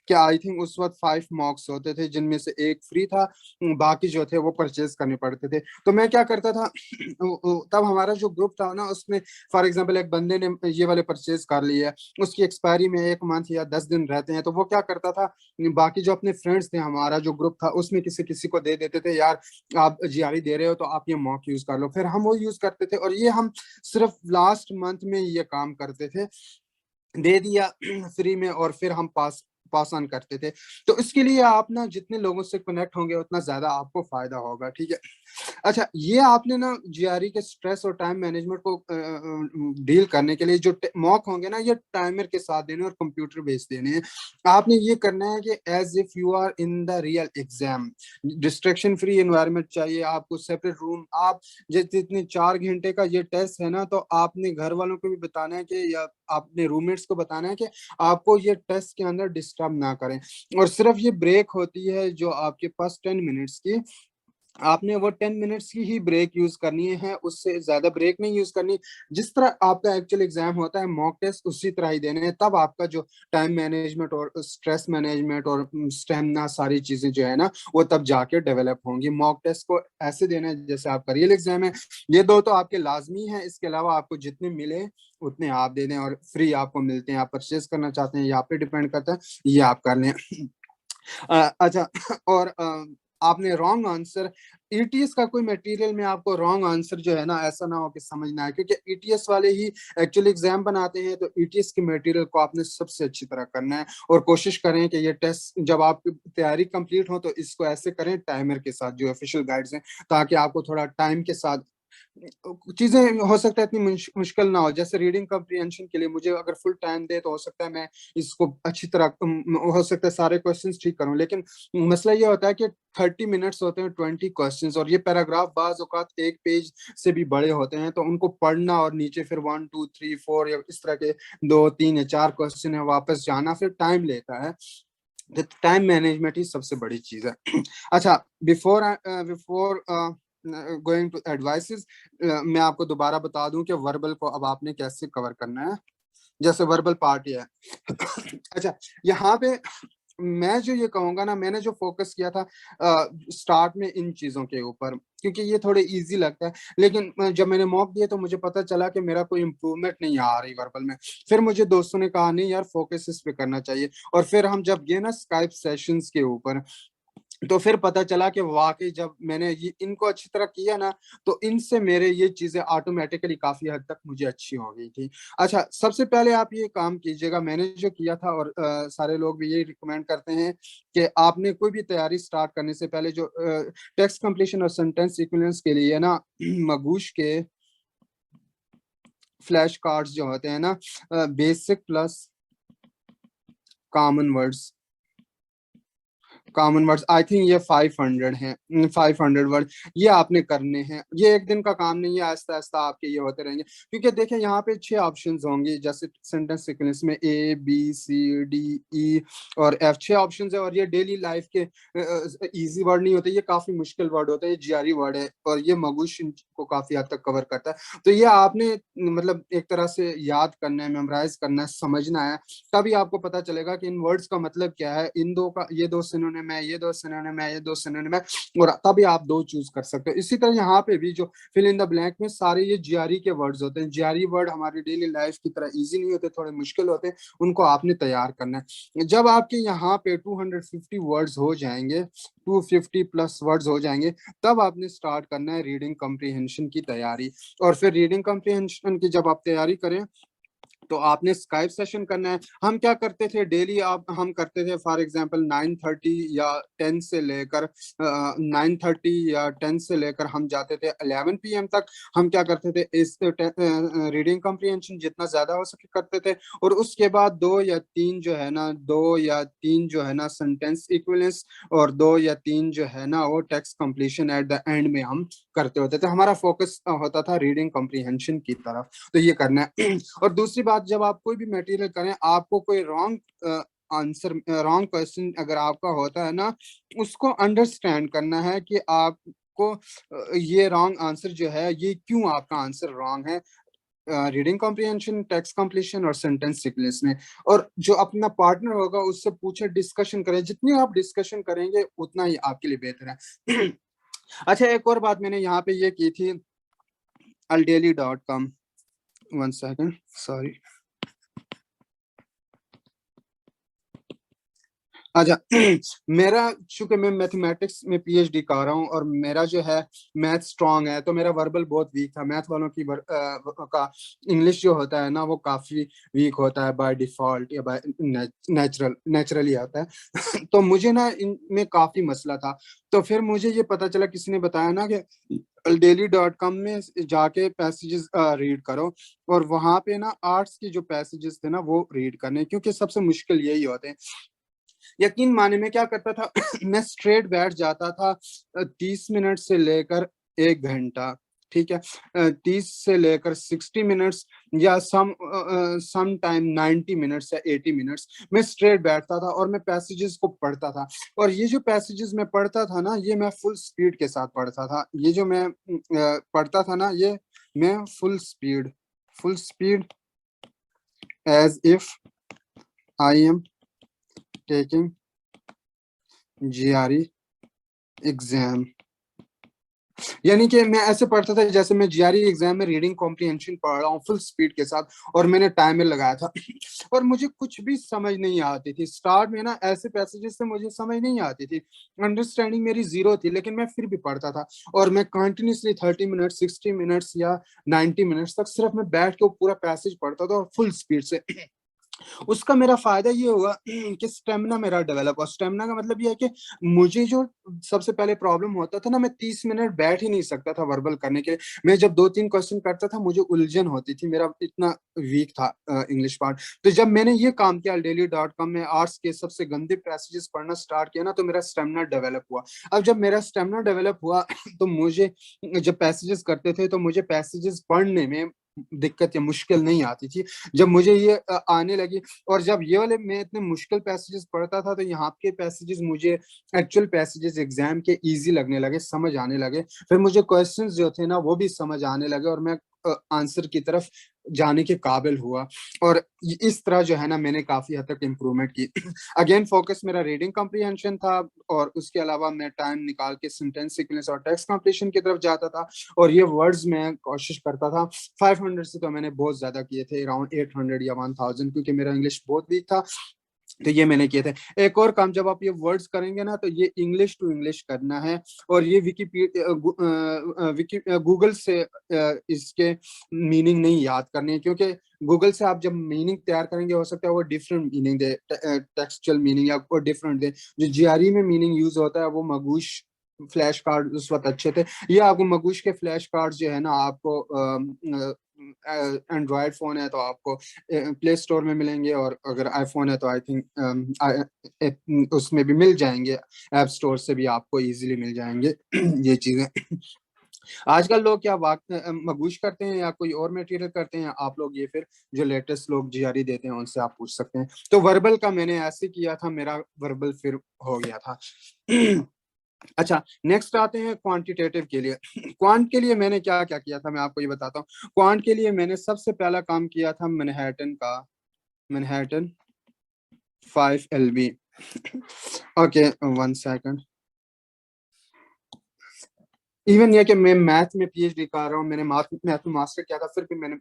कि आई थिंक उस वक्त 5 मॉक्स होते थे जिनमें से एक फ्री था, बाकी जो थे वो परचेज करने पड़ते थे। तो मैं क्या करता था, तब हमारा जो ग्रुप था ना उसमें फॉर एग्जांपल एक बंदे ने ये वाले परचेज कर लिए, उसकी एक्सपायरी में 1 मंथ या 10 दिन रहते हैं, तो वो क्या करता था, बाकी जो अपने फ्रेंड्स थे, हमारा जो ग्रुप था उसमें किसी किसी को दे देते थे, यार आप जीआरई दे रहे हो तो आप ये मॉक यूज कर लो। फिर हम वो यूज करते थे, और ये हम सिर्फ लास्ट मंथ में ये काम करते थे, दे दिया फ्री में, और फिर हम पास ऑन करते थे। तो इसके लिए आप ना जितने लोगों से कनेक्ट होंगे उतना ज्यादा आपको फायदा होगा, ठीक है। अच्छा, ये आपने ना जीआरई के स्ट्रेस और टाइम मैनेजमेंट को डील करने के लिए जो मॉक होंगे ना, ये टाइमर के साथ देने और कंप्यूटर बेस्ड देने हैं। आपने ये करना है कि as if you are in the real exam, distraction free environment चाहिए आपको, सेपरेट रूम। आप जितने 4 घंटे का ये टेस्ट है ना, तो आपने घर वालों को भी बताना है कि, या अपने रूममेट्स को बताना है कि आपको ये टेस्ट के अंदर डिस्टर्ब ना करें। और सिर्फ ये ब्रेक होती है जो आपके पास 10 मिनट्स की, आपने वो 10 मिनट्स की ही ब्रेक यूज करनी है, उससे ज्यादा ब्रेक नहीं यूज करनी। जिस तरह आपका एक्चुअल एग्जाम होता है मॉक टेस्ट उसी तरह ही देने हैं, तब आपका जो टाइम मैनेजमेंट और स्ट्रेस मैनेजमेंट और स्टेमिना सारी चीजें जो है ना वो तब जाके डेवलप होंगी। मॉक टेस्ट को ऐसे देना है जैसे आपका रियल एग्जाम है। ये 2 तो आपके लाजमी है, इसके अलावा आपको जितने मिले उतने आप दे दें, और फ्री आपको मिलते हैं। आप परचेज करना चाहते हैं या आप पे डिपेंड करता है, ये आप कर लें। अच्छा, और आपने रॉन्ग आंसर, ईटीएस का कोई मटेरियल में आपको रॉन्ग आंसर जो है ना ऐसा ना हो कि समझना है, क्योंकि ईटीएस वाले ही एक्चुअली एग्जाम बनाते हैं। तो ईटीएस के मटेरियल को आपने सबसे अच्छी तरह करना है, और कोशिश करें कि ये टेस्ट जब आपकी तैयारी कंप्लीट हो तो इसको ऐसे करें टाइमर के साथ, जो ऑफिशियल गाइड्स हैं, ताकि आपको थोड़ा टाइम के साथ चीजें हो सकता है इतनी मुश्किल ना हो। जैसे रीडिंग कम्प्रीहेंशन के लिए मुझे अगर फुल टाइम दे तो हो सकता है मैं इसको अच्छी तरह हो सकता है सारे क्वेश्चंस ठीक करूं, लेकिन मसला ये होता है कि 30 मिनट्स होते हैं 20 क्वेश्चंस, और ये पैराग्राफ बाज औकात एक पेज से भी बड़े होते हैं, तो उनको पढ़ना और नीचे फिर 1 2 3 4 या इस तरह के 2 3 या 4 क्वेश्चन है वापस जाना फिर टाइम लेता है। टाइम मैनेजमेंट ही सबसे बड़ी चीज है। अच्छा, before before going to advices, मैं आपको दोबारा बता दूं कि वर्बल को अब आपने कैसे कवर करना है। जैसे वर्बल पार्ट ये है। अच्छा, यहाँ पे मैं जो ये कहूंगा ना, मैंने जो फोकस किया था स्टार्ट में इन चीजों के ऊपर, क्योंकि ये थोड़े इजी लगता है, लेकिन जब मैंने मॉक दिए तो मुझे पता चला कि मेरा कोई इम्प्रूवमेंट नहीं आ रही वर्बल में। फिर मुझे दोस्तों ने कहा नहीं यार, फोकस इस पे करना चाहिए। और फिर हम जब गए ना स्काइप सेशंस के ऊपर, तो फिर पता चला कि वाकई जब मैंने ये इनको अच्छी तरह किया ना, तो इनसे मेरे ये चीजें ऑटोमेटिकली काफी हद तक मुझे अच्छी हो गई थी। अच्छा, सबसे पहले आप ये काम कीजिएगा, मैंने जो किया था और सारे लोग भी यही रिकमेंड करते हैं कि आपने कोई भी तैयारी स्टार्ट करने से पहले जो टेक्स्ट कंप्लीशन और सेंटेंस सीक्वेंस के लिए ना मगूश के फ्लैश कार्ड्स जो होते हैं ना, basic plus common words, common words I think ये 500 हैं, 500 वर्ड ये आपने करने हैं। ये एक दिन का काम नहीं है, आहिस्ता आहिस्ता आपके ये होते रहेंगे। क्योंकि देखिए यहाँ पे 6 ऑप्शंस होंगे, जैसे सेंटेंस सीक्वेंस में A B C D E और F 6 ऑप्शंस है, और ये डेली लाइफ के इजी वर्ड नहीं होते, ये काफी मुश्किल वर्ड होते हैं, ये जियारी वर्ड है, और ये मगुश को काफी हद तक कवर करता है। तो ये आपने मतलब एक तरह से याद करना है, मेमोराइज करना है, समझना है, तभी आपको पता चलेगा कि इन वर्ड्स का मतलब क्या है, इन दो का ये दो सिनोनिम है, ये दो सिनोनिम है, ये दो सिनोनिम है, और तभी आप दो चूज कर सकते हो। इसी तरह यहाँ पे भी जो फिल इन द ब्लैंक में सारे ये जीआरई के वर्ड्स होते हैं। जीआरई वर्ड हमारी डेली लाइफ की तरह इजी नहीं होते, थोड़े मुश्किल होते हैं, उनको आपने तैयार करना है। जब आपके यहाँ पे 250 वर्ड्स हो जाएंगे, 250 प्लस वर्ड्स हो जाएंगे, तब आपने स्टार्ट करना है रीडिंग कम्प्रीहेंशन की तैयारी। और फिर रीडिंग कम्प्रीहेंशन की जब आप तैयारी करें, तो आपने स्काइप सेशन करना है। हम क्या करते थे डेली, आप हम करते थे फॉर एग्जांपल 9:30 या 10 से लेकर 9:30 या 10 से लेकर हम जाते थे 11 PM तक। हम क्या करते थे, इस रीडिंग कम्प्रीहेंशन जितना ज्यादा हो सके करते थे, और उसके बाद 2 या 3 जो है ना, 2 या 3 जो है ना सेंटेंस इक्विवेलेंस, और 2 या 3 जो है ना वो text completion at the end में हम करते होते थे। हमारा फोकस होता था रीडिंग कम्प्रीहेंशन की तरफ। तो ये करना है। और दूसरी बात, जब आप कोई भी मटेरियल करें, आपको कोई रॉन्ग आंसर, रॉन्ग क्वेश्चन अगर आपका होता है ना, उसको अंडरस्टैंड करना है कि आपको ये रॉन्ग आंसर जो है ये क्यों आपका आंसर रॉन्ग है, रीडिंग कॉम्प्रिहेंशन, टेक्स्ट कंप्लीशन और सेंटेंस सीक्वेंस में। और जो अपना पार्टनर होगा उससे पूछे, डिस्कशन करें, जितनी आप डिस्कशन करेंगे उतना ही आपके लिए बेहतर है। अच्छा, एक और बात मैंने यहाँ पे ये की थी, aldaily.com, 1 second, सॉरी। अच्छा, मेरा चूंकि मैं मैथमेटिक्स में पीएचडी कर रहा हूँ, और मेरा जो है मैथ स्ट्रांग है, तो मेरा वर्बल बहुत वीक था। मैथ वालों की का इंग्लिश जो होता है ना वो काफी वीक होता है बाय डिफॉल्ट या बाय नेचुरली आता है। तो मुझे ना इनमें काफी मसला था। तो फिर मुझे ये पता चला, किसी ने बताया ना कि daily.com में जाके पैसेजेस रीड करो, और वहां पे ना आर्ट्स के जो पैसेजेस थे ना वो रीड करने, क्योंकि सबसे मुश्किल यही होते हैं। यकीन माने, मैं क्या करता था, मैं स्ट्रेट बैठ जाता था 30 मिनट से लेकर 1 घंटा, ठीक है, 30 से लेकर 60 मिनट्स, या सम टाइम 90 मिनट्स या 80 मिनट्स मैं स्ट्रेट बैठता था, और मैं पैसेजेस को पढ़ता था। और ये जो पैसेजेस मैं पढ़ता था ना, ये मैं फुल स्पीड के साथ पढ़ता था। ये जो मैं पढ़ता था ना, ये मैं full speed as if I am taking GRE exam, यानी कि मैं ऐसे पढ़ता था जैसे मैं जीआरई एग्जाम में रीडिंग कॉम्प्रिहेंशन पढ़ रहा हूँ फुल स्पीड के साथ, और मैंने टाइमर लगाया था। और मुझे कुछ भी समझ नहीं आती थी स्टार्ट में ना, ऐसे पैसेजेस से मुझे समझ नहीं आती थी, अंडरस्टैंडिंग मेरी जीरो थी, लेकिन मैं फिर भी पढ़ता था। और मैं कंटिन्यूसली 30 मिनट, 60 मिनट्स या 90 मिनट्स तक सिर्फ मैं बैठ के पूरा पैसेज पढ़ता था, और फुल स्पीड से। उसका मेरा फ़ायदा ये हुआ कि स्टैमिना मेरा डेवलप हुआ। स्टैमिना का मतलब ये है कि मुझे जो सबसे पहले प्रॉब्लम होता था ना, मैं 30 मिनट बैठ ही नहीं सकता था वर्बल करने के लिए। मैं जब 2-3 क्वेश्चन करता था, मुझे उलझन होती थी, मेरा इतना वीक था इंग्लिश पार्ट। तो जब मैंने ये काम किया डेली.com में आर्ट्स के सबसे गंदे पैसेजेस पढ़ना स्टार्ट किया ना, तो मेरा स्टैमिना डेवलप हुआ। अब जब मेरा स्टैमिना डेवलप हुआ तो मुझे जब पैसेजेस करते थे, तो मुझे पैसेजेस पढ़ने में दिक्कत या मुश्किल नहीं आती थी। जब मुझे ये आने लगी और जब ये वाले मैं इतने मुश्किल पैसेजेस पढ़ता था, तो यहाँ के पैसेजेस मुझे एक्चुअल पैसेजेस एग्ज़ाम के ईज़ी लगने लगे, समझ आने लगे। फिर मुझे क्वेश्चंस जो थे ना, वो भी समझ आने लगे और मैं आंसर की तरफ जाने के काबिल हुआ और इ इस तरह जो है ना, मैंने काफ़ी हद तक इम्प्रूवमेंट की। अगेन फ़ोकस मेरा रीडिंग कम्प्रीहेंशन था और उसके अलावा मैं टाइम निकाल के सेंटेंस सीक्वेंस और टेक्स्ट कंप्लीशन की तरफ जाता था और ये वर्ड्स मैं कोशिश करता था। 500 से तो मैंने बहुत ज़्यादा किए थे, अराउंड 800 या 1000, क्योंकि मेरा इंग्लिश बहुत वीक था, तो ये मैंने किए थे। एक और काम, जब आप ये वर्ड्स करेंगे ना, तो ये इंग्लिश टू इंग्लिश करना है और ये गूगल से इसके मीनिंग नहीं याद करने हैं, क्योंकि गूगल से आप जब मीनिंग तैयार करेंगे, हो सकता है वो डिफरेंट मीनिंग दे, टेक्सचुअल मीनिंग या कोई डिफरेंट दे। जो जीआरई में मीनिंग यूज़ होता है, वो मगूश फ्लैश कार्ड उस वक़्त अच्छे थे। ये आपको मगूश के फ्लैश कार्ड्स जो है ना, आपको एंड्रॉयड फ़ोन है तो आपको प्ले स्टोर में मिलेंगे और अगर आईफ़ोन है तो आई थिंक उसमें भी मिल जाएँगे, ऐप स्टोर से भी आपको ईज़िली मिल जाएँगे ये चीज़ें। आजकल लोग क्या मगूश करते हैं या कोई और मटेरियल करते हैं, आप लोग ये फिर जो लेटेस्ट लोग जीआरई देते हैं, उनसे आप पूछ सकते हैं। तो वर्बल का मैंने ऐसे किया था, मेरा वर्बल फिर हो गया था। अच्छा, नेक्स्ट आते हैं क्वांटिटेटिव के लिए। क्वांट के लिए मैंने क्या-क्या किया था, मैं आपको ये बताता हूँ। क्वांट के लिए मैंने सबसे पहला काम किया था Manhattan 5 LB. Okay, 1 second. Even ये कि मैं मैथ में पीएचडी कर रहा हूँ, मैंने मैथ में मास्टर किया था, फिर भी मैंने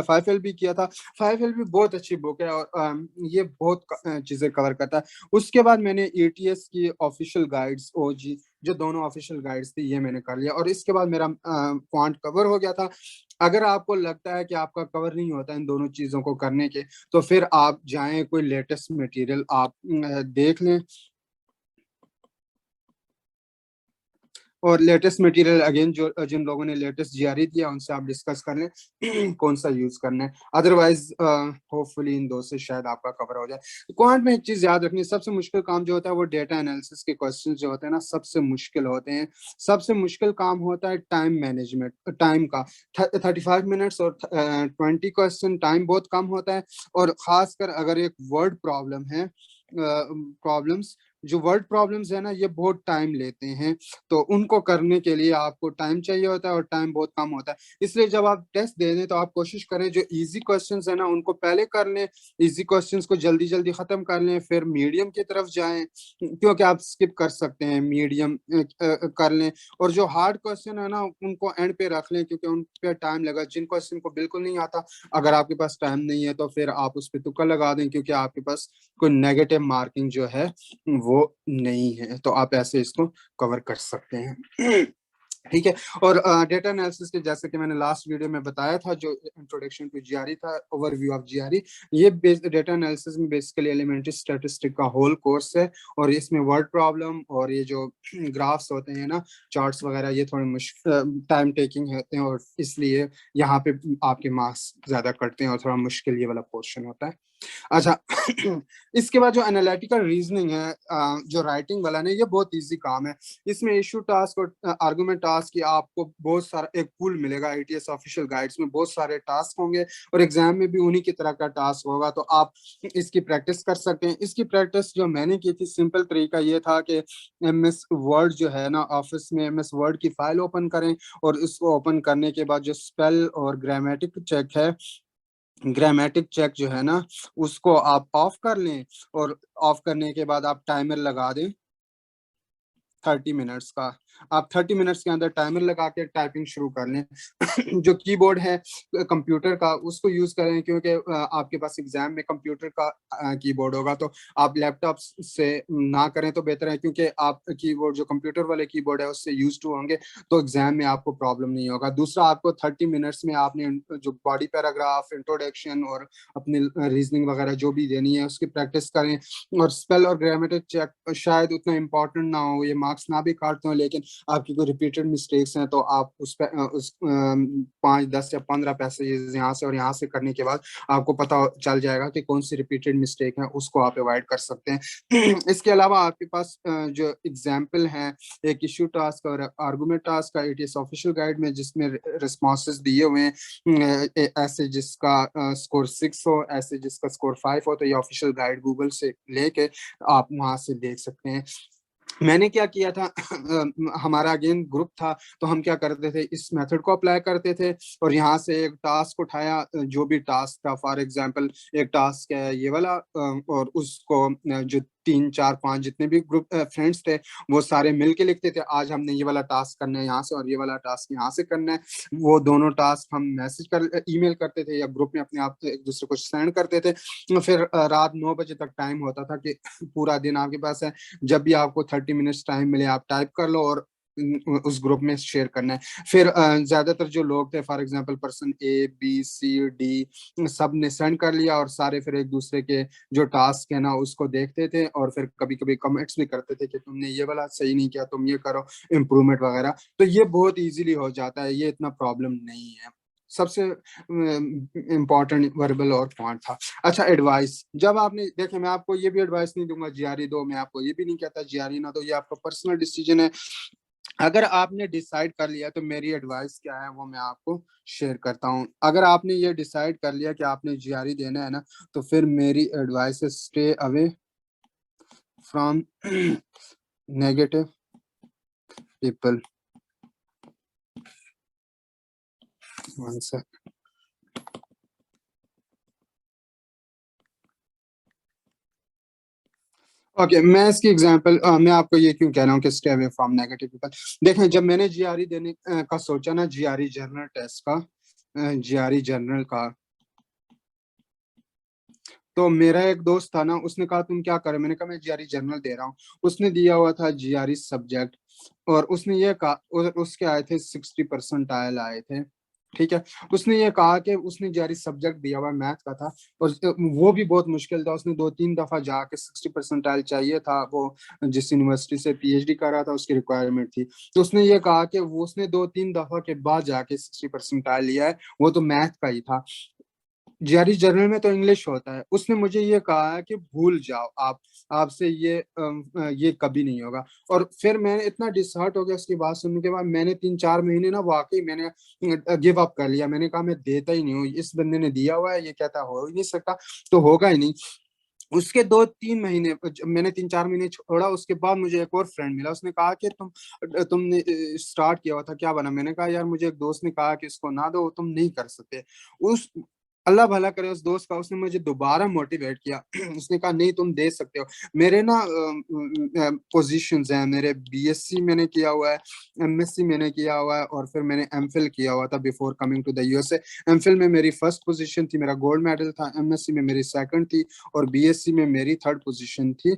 5 एलबी किया था। 5 एलबी बहुत अच्छी बुक है और ये बहुत चीज़ें कवर करता है। उसके बाद मैंने ईटीएस की ऑफिशियल गाइड्स ओजी, जो दोनों ऑफिशियल गाइड्स थी, ये मैंने कर लिया और इसके बाद मेरा क्वांट कवर हो गया था। अगर आपको लगता है कि आपका कवर नहीं होता इन दोनों चीज़ों को करने के, तो फिर आप जाएँ कोई लेटेस्ट मटेरियल आप देख लें और लेटेस्ट मटेरियल अगेन जो जिन लोगों ने लेटेस्ट जीआरई दिया, उनसे आप डिस्कस कर लें कौन सा यूज़ करना है। अदरवाइज़ होपफुली इन 2 से शायद आपका कवर हो जाए। क्वांट में एक चीज़ याद रखनी है, सबसे मुश्किल काम जो होता है वो डेटा एनालिसिस के क्वेश्चंस जो होते हैं ना, सबसे मुश्किल होते हैं। सबसे मुश्किल काम होता है टाइम मैनेजमेंट, टाइम का। 35 मिनट्स और 20 क्वेश्चन, टाइम बहुत कम होता है और ख़ासकर अगर एक वर्ड प्रॉब्लम है, प्रॉब्लम्स जो वर्ड प्रॉब्लम्स है ना, ये बहुत टाइम लेते हैं, तो उनको करने के लिए आपको टाइम चाहिए होता है और टाइम बहुत कम होता है। इसलिए जब आप टेस्ट दे दें, तो आप कोशिश करें जो ईज़ी क्वेश्चंस हैं ना, उनको पहले कर लें, ईज़ी क्वेश्चंस को जल्दी-जल्दी खत्म कर लें, फिर मीडियम की तरफ जाएँ, क्योंकि आप स्किप कर सकते हैं, मीडियम कर लें और जो हार्ड क्वेश्चन है ना, उनको एंड पे रख लें, क्योंकि उन पे टाइम लगा। जिन क्वेश्चन को बिल्कुल नहीं आता, अगर आपके पास टाइम नहीं है, तो फिर आप उस पे तुक्का लगा दें, क्योंकि आपके पास कोई नेगेटिव मार्किंग जो है, वो नहीं है, तो आप ऐसे इसको कवर कर सकते हैं। ठीक है। और डेटा एनालिसिस के जैसे कि मैंने लास्ट वीडियो में बताया था, जो इंट्रोडक्शन टू जीआरई था, ओवरव्यू ऑफ जीआरई, ये डेटा एनालिसिस में बेसिकली एलिमेंट्री स्टैटिस्टिक का होल कोर्स है और इसमें वर्ड प्रॉब्लम और ये जो ग्राफ्स होते हैं ना, चार्ट्स वगैरह, ये थोड़े टाइम टेकिंग होते हैं और इसलिए यहाँ पे आपके मार्क्स ज़्यादा कटते हैं और थोड़ा मुश्किल ये वाला पोर्शन होता है। अच्छा, इसके बाद जो एनालिटिकल रीजनिंग है, जो राइटिंग वाला है, ये बहुत ईज़ी काम है। इसमें इश्यू टास्क और आर्गुमेंट टास्क की आपको बहुत सारा एक पूल मिलेगा। आईटीएस ऑफिशियल गाइड्स में बहुत सारे टास्क होंगे और एग्ज़ाम में भी उन्हीं की तरह का टास्क होगा, तो आप इसकी प्रैक्टिस कर सकते हैं। इसकी प्रैक्टिस जो मैंने की थी, सिंपल तरीका ये था कि एमएस वर्ड जो है ना, ऑफ़िस में एमएस वर्ड की फ़ाइल ओपन करें और इसको ओपन करने के बाद जो स्पेल और ग्रामेटिक चेक है, ग्रामेटिक चेक जो है ना, उसको आप ऑफ कर लें और ऑफ करने के बाद आप टाइमर लगा दें 30 मिनट्स का। आप 30 मिनट्स के अंदर टाइमर लगा के टाइपिंग शुरू कर लें। जो कीबोर्ड है कंप्यूटर का उसको यूज करें, क्योंकि आपके पास एग्जाम में कंप्यूटर का कीबोर्ड होगा, तो आप लैपटॉप से ना करें तो बेहतर है, क्योंकि आप कीबोर्ड जो कंप्यूटर वाले कीबोर्ड है उससे यूज टू होंगे तो एग्जाम में आपको प्रॉब्लम नहीं होगा। दूसरा, आपको 30 मिनट्स में आपने जो बॉडी पैराग्राफ, इंट्रोडक्शन और अपनी रीजनिंग वगैरह जो भी देनी है उसकी प्रैक्टिस करें। और स्पेल और ग्रामेटिक चेक शायद उतना इम्पोर्टेंट ना हो, ये मार्क्स ना भी काटते हो, लेकिन आपकी कोई रिपीटेड मिस्टेक्स हैं तो आप उस पे उस 5, 10 या 15 पैसे यहाँ से और यहाँ से करने के बाद आपको पता चल जाएगा कि कौन सी रिपीटेड मिस्टेक है, उसको आप अवॉइड कर सकते हैं। इसके अलावा आपके पास जो एग्जाम्पल है एक इशू टास्क और आर्गुमेंट टास्क का एटीएस ऑफिशियल गाइड में, जिसमें रिस्पॉन्सेज दिए हुए हैं, ऐसे जिसका स्कोर 6 हो, ऐसे जिसका स्कोर 5 हो, तो ये ऑफिशियल गाइड गूगल से लेके आप वहां से देख सकते हैं। मैंने क्या किया था, हमारा अगेन ग्रुप था, तो हम क्या करते थे, इस मेथड को अप्लाई करते थे और यहाँ से एक टास्क उठाया, जो भी टास्क था, फॉर एग्जांपल एक टास्क है ये वाला, और उसको जो 3, 4, 5 जितने भी ग्रुप फ्रेंड्स थे वो सारे मिलके लिखते थे, आज हमने ये वाला टास्क करना है यहाँ से और ये वाला टास्क यहाँ से करना है। वो दोनों टास्क हम मैसेज कर ईमेल करते थे या ग्रुप में अपने आप एक दूसरे को सेंड करते थे। फिर रात 9 बजे तक टाइम होता था कि पूरा दिन आपके पास है, जब भी आपको 30 मिनट्स टाइम मिले आप टाइप कर लो और उस ग्रुप में शेयर करना है। फिर ज्यादातर जो लोग थे, for example person A B C D, सब ने सेंड कर लिया और सारे फिर एक दूसरे के जो टास्क है ना उसको देखते थे और फिर कभी कभी कमेंट्स भी करते थे कि तुमने ये वाला सही नहीं किया, तुम ये करो, इम्प्रूवमेंट वगैरह। तो ये बहुत इजीली हो जाता है, ये इतना प्रॉब्लम नहीं है। सबसे इम्पोर्टेंट वर्बल और पॉइंट था। अच्छा, एडवाइस, जब आपने देखे, मैं आपको ये भी एडवाइस नहीं दूंगा जीआरई दो, मैं आपको ये भी नहीं कहता जीआरई ना दो, ये आपका पर्सनल डिसीजन है। अगर आपने डिसाइड कर लिया तो मेरी एडवाइस क्या है वो मैं आपको शेयर करता हूँ। अगर आपने ये डिसाइड कर लिया कि आपने जीआरई देना है ना, तो फिर मेरी एडवाइस है stay away from negative people. One sec. Okay, मैं इसकी एग्जांपल, मैं आपको ये क्यों कह रहा हूँ कि stay away from negative people. देखें, जब मैंने जीआरई देने का सोचा ना, जीआरई जनरल टेस्ट का, जीआरई जनरल का, तो मेरा एक दोस्त था ना, उसने कहा तुम क्या करे, मैंने कहा मैं जीआरई जनरल दे रहा हूँ। उसने दिया हुआ था जीआरई सब्जेक्ट, और उसने ये कहा, उसके आए थे 60% आए थे, ठीक है। उसने ये कहा कि उसने जीआरई सब्जेक्ट दिया हुआ मैथ का था, और वो भी बहुत मुश्किल था, उसने 2, 3 दफा जाके 60% चाहिए था, वो जिस यूनिवर्सिटी से पीएचडी कर रहा था उसकी रिक्वायरमेंट थी। तो उसने ये कहा कि वो उसने 2, 3 दफा के बाद जाके 60% लिया है, वो तो मैथ का ही था। जीआरई जर्नल में तो इंग्लिश होता है। उसने मुझे ये कहा है कि भूल जाओ आप, आपसे ये कभी नहीं होगा। और फिर मैंने इतना डिसहर्ट हो गया उसकी बात सुनने के बाद, मैंने 3, 4 महीने ना वाकई मैंने गिव अप कर लिया। मैंने कहा मैं देता ही नहीं हूँ, इस बंदे ने दिया हुआ है, ये कहता हो ही नहीं सकता, तो होगा ही नहीं। उसके 2, 3 महीने मैंने 3, 4 महीने छोड़ा, उसके बाद मुझे एक और फ्रेंड मिला, उसने कहा कि तुमने स्टार्ट किया हुआ था, क्या बना। मैंने कहा यार मुझे एक दोस्त ने कहा कि इसको ना दो, तुम नहीं कर सकते। उस अल्लाह भला करे उस दोस्त का, उसने मुझे दोबारा मोटिवेट किया। उसने कहा नहीं तुम दे सकते हो। मेरे ना पोजीशंस हैं, मेरे बीएससी मैंने किया हुआ है, एमएससी मैंने किया हुआ है, और फिर मैंने एमफिल किया हुआ था before coming to the USA. MPhil में मेरी फर्स्ट पोजीशन थी, मेरा गोल्ड मेडल था, एमएससी में मेरी सेकंड थी, और बीएससी में मेरी थर्ड पोजीशन थी।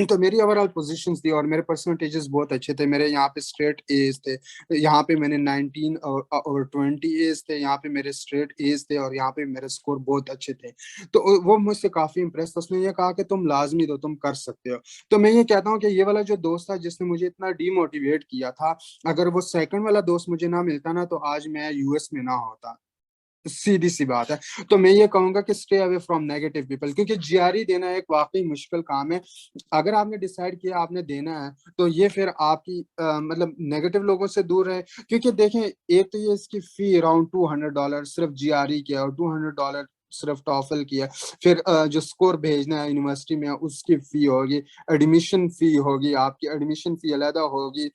तो मेरी ओवरऑल पोजीशंस थी और मेरे परसेंटेजेस बहुत अच्छे थे। मेरे यहाँ पे स्ट्रेट एज थे, यहाँ पे मैंने 19 और 20 एज थे, यहाँ पे मेरे स्ट्रेट एज थे, और यहाँ पे मेरे स्कोर बहुत अच्छे थे। तो वो मुझसे काफी इम्प्रेस था। उसने ये कहा कि तुम लाजमी दो, तुम कर सकते हो। तो मैं ये कहता हूँ कि ये वाला जो दोस्त था जिसने मुझे इतना डीमोटिवेट किया था, अगर वो सेकंड वाला दोस्त मुझे ना मिलता ना, तो आज मैं यूएस में ना होता। सीधी सी बात है। तो मैं ये कहूंगा कि stay away from negative people, क्योंकि जीआरई देना एक वाकई मुश्किल काम है। अगर आपने डिसाइड किया आपने देना है, तो ये फिर आपकी मतलब नेगेटिव लोगों से दूर रहे। क्योंकि देखें, एक तो ये इसकी फी अराउंड $200 सिर्फ जीआरई की है, और $200 सिर्फ टॉफल की है। फिर जो स्कोर भेजना है यूनिवर्सिटी में उसकी फी होगी, एडमिशन फी होगी, आपकी एडमिशन फी अलग होगी,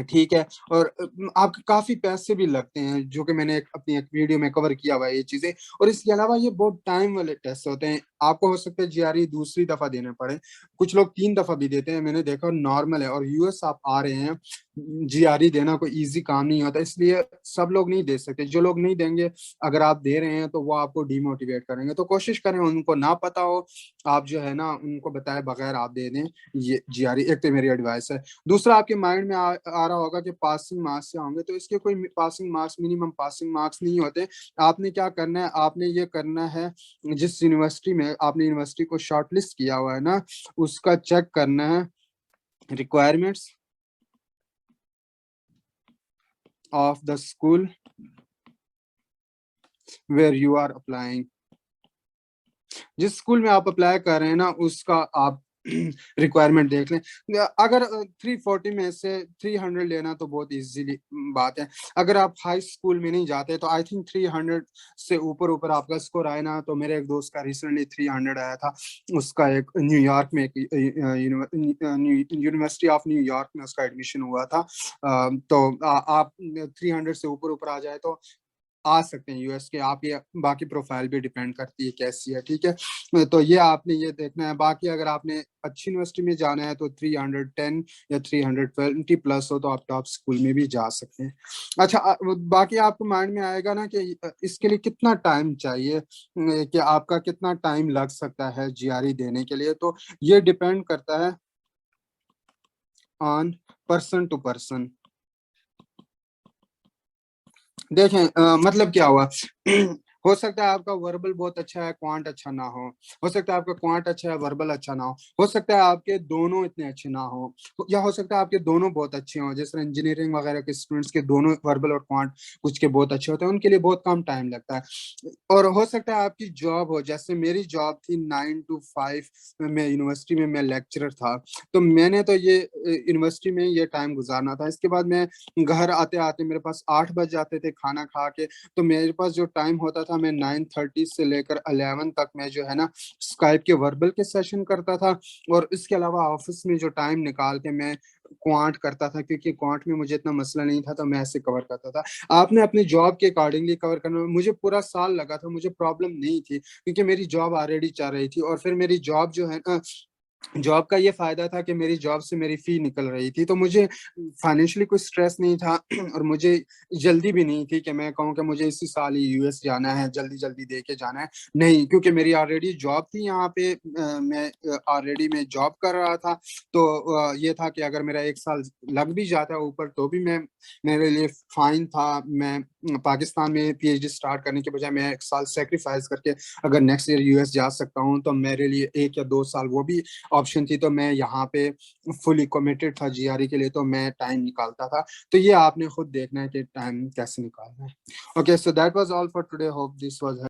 ठीक है। और आपके काफी पैसे भी लगते हैं, जो कि मैंने अपनी एक वीडियो में कवर किया हुआ है ये चीजें। और इसके अलावा ये बहुत टाइम वाले टेस्ट होते हैं, आपको हो सकता है जीआरई दूसरी दफा देना पड़े, कुछ लोग 3 दफा भी देते हैं, मैंने देखा नॉर्मल है। और यूएस आप आ रहे हैं, जीआरई देना कोई इजी काम नहीं होता, इसलिए सब लोग नहीं दे सकते। जो लोग नहीं देंगे, अगर आप दे रहे हैं तो वो आपको डिमोटिवेट करेंगे। तो कोशिश करें उनको ना पता हो, आप जो है ना उनको बताए बगैर आप दे दें ये जीआरई। एक तो मेरी एडवाइस है। दूसरा, आपके माइंड में आ रहा होगा कि पासिंग मार्क्स से होंगे, तो इसके कोई passing marks, minimum passing marks नहीं होते। आपने क्या करना है, आपने ये करना है, जिस यूनिवर्सिटी में आपने यूनिवर्सिटी को शॉर्टलिस्ट किया हुआ है ना, उसका चेक करना है requirements of the school where you are applying। जिस स्कूल में आप अप्लाई कर रहे हैं ना, उसका आप रिक्वायरमेंट देख लें। अगर 340 में से 300 लेना तो बहुत इजीली बात है। अगर आप हाई स्कूल में नहीं जाते तो आई थिंक 300 से ऊपर ऊपर आपका स्कोर आए ना। तो मेरे एक दोस्त का रिसेंटली 300 आया था, उसका एक न्यूयॉर्क में, एक यूनिवर्सिटी ऑफ न्यूयॉर्क में उसका एडमिशन हुआ था। तो आप 300 से ऊपर ऊपर आ जाए तो आ सकते हैं यूएस के। आप ये बाकी प्रोफाइल भी डिपेंड करती है कैसी है, ठीक है। तो ये आपने ये देखना है। बाकी अगर आपने अच्छी यूनिवर्सिटी में जाना है तो 310 या 320 प्लस हो तो आप टॉप स्कूल में भी जा सकते हैं। अच्छा, बाकी आपको माइंड में आएगा ना कि इसके लिए कितना टाइम चाहिए, कि आपका कितना टाइम लग सकता है जीआरई देने के लिए। तो ये डिपेंड करता है ऑन पर्सन टू पर्सन। देखें, मतलब क्या हुआ हो सकता है आपका वर्बल बहुत अच्छा है, क्वांट अच्छा ना हो सकता है आपका क्वांट अच्छा है, वर्बल अच्छा ना हो सकता है आपके दोनों इतने अच्छे ना हो, या हो सकता है आपके दोनों बहुत अच्छे हों। जैसे इंजीनियरिंग वगैरह के स्टूडेंट्स के दोनों वर्बल और क्वांट कुछ के बहुत अच्छे होते हैं, उनके लिए बहुत कम टाइम लगता है। और हो सकता है आपकी जॉब हो, जैसे मेरी जॉब थी 9 to 5, मैं यूनिवर्सिटी में मैं लेक्चरर था। तो मैंने तो ये यूनिवर्सिटी में ये टाइम गुजारना था। इसके बाद मैं घर आते आते मेरे पास 8 बज जाते थे खाना खा के। तो मेरे पास जो टाइम होता था, मैं 9:30 से लेकर 11 तक मैं जो है ना स्काइप के वर्बल के सेशन करता था। और इसके अलावा ऑफिस में जो टाइम निकाल के मैं क्वांट करता था, क्योंकि क्वांट में मुझे इतना मसला नहीं था, तो मैं ऐसे कवर करता था। आपने अपनी जॉब के अकॉर्डिंगली कवर करना। मुझे पूरा साल लगा था, मुझे प्रॉब्लम नहीं थी, क्योंकि मेरी जॉब ऑलरेडी चल रही थी। और फिर मेरी जॉब जो है ना, जॉब का ये फायदा था कि मेरी जॉब से मेरी फी निकल रही थी, तो मुझे फाइनेंशियली कोई स्ट्रेस नहीं था। और मुझे जल्दी भी नहीं थी कि मैं कहूँ कि मुझे इसी साल ही यूएस जाना है, जल्दी जल्दी दे के जाना है। नहीं, क्योंकि मेरी ऑलरेडी जॉब थी यहाँ पे, मैं ऑलरेडी मैं जॉब कर रहा था। तो ये था कि अगर मेरा 1 साल लग भी जाता ऊपर तो भी मैं, मेरे लिए फाइन था। मैं पाकिस्तान में पीएचडी स्टार्ट करने के बजाय मैं 1 साल सेक्रीफाइस करके अगर नेक्स्ट ईयर यूएस जा सकता हूँ, तो मेरे लिए 1 या 2 साल वो भी ऑप्शन थी। तो मैं यहाँ पे फुली कमिटेड था जीआरई के लिए, तो मैं टाइम निकालता था। तो ये आपने खुद देखना है कि टाइम कैसे निकालना है। Okay, so that was all for today, hope this was